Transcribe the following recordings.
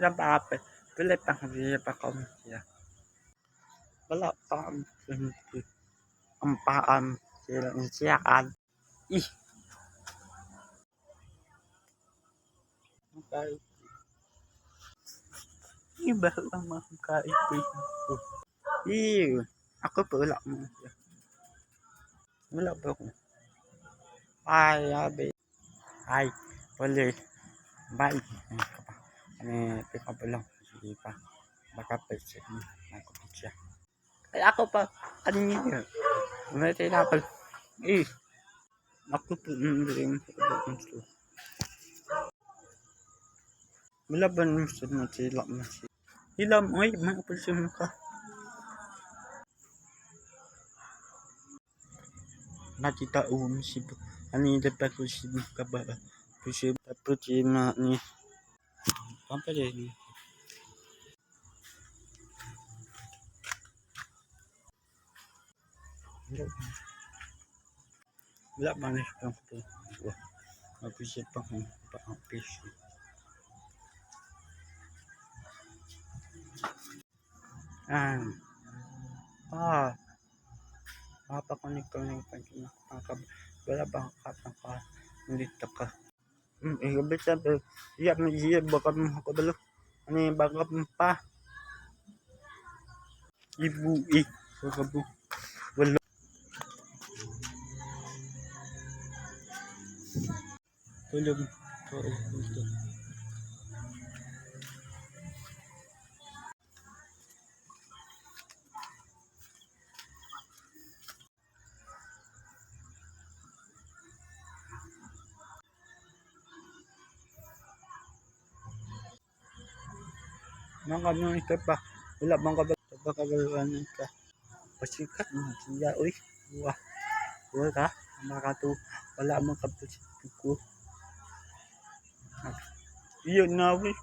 Dapat pili pang hindi pa siya. Wala pa ang paan siya kan. Ih. Okay. Iba ang mga kaipin ko. Iyo. Ako po wala mo siya. Wala pa ako. Ay, abe. Ay, pwede. Bye. Pick up lang. Sige pa. Baka pwede. Nakapit siya. Kaya ako pa. Ano yun? May tinapal. Eh. Ako po. Wala ba nung sunod sila mo siya? Hilam. Ay, mga pulsyon ka. Nakita si ano yung dapat ko si ka ba? Pusi pusi na ni. Pampali. Wala ba na siya po? Mag-isip pa kung paang piso. Papakunik ko na yung pagkakab. Wala ba ang kapang ka? Nandito ka. Gabi sabi. Iya, baka mo kabalo. Ano yung baka mo pa? Ibu Baka mo. Wala. Tulog. Mga kami ito pa. Wala bang kabagaluan ka? Pasikat mo siya. Uy. Wala ka? Makatu. Wala mong kapusit ko. Iyon na uy.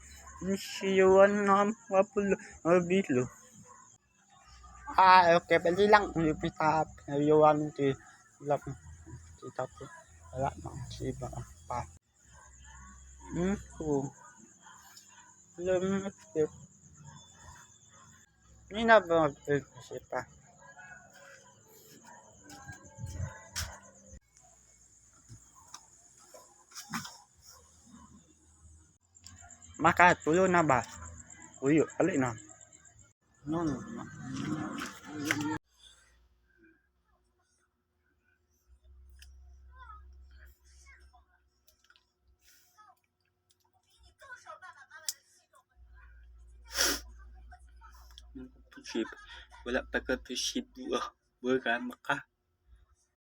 Siyawan na mapulo. Mabilo. Okay. Pwede lang. Lipitap. Siyawan ito. Wala po. Kita po. Wala nang siba pa. Alam mo ito. Hindi na ba mag-isip pa? Makatulo na ba? Uyo, alin na? No. Ship. Wala pa ka to ship. Buka maka.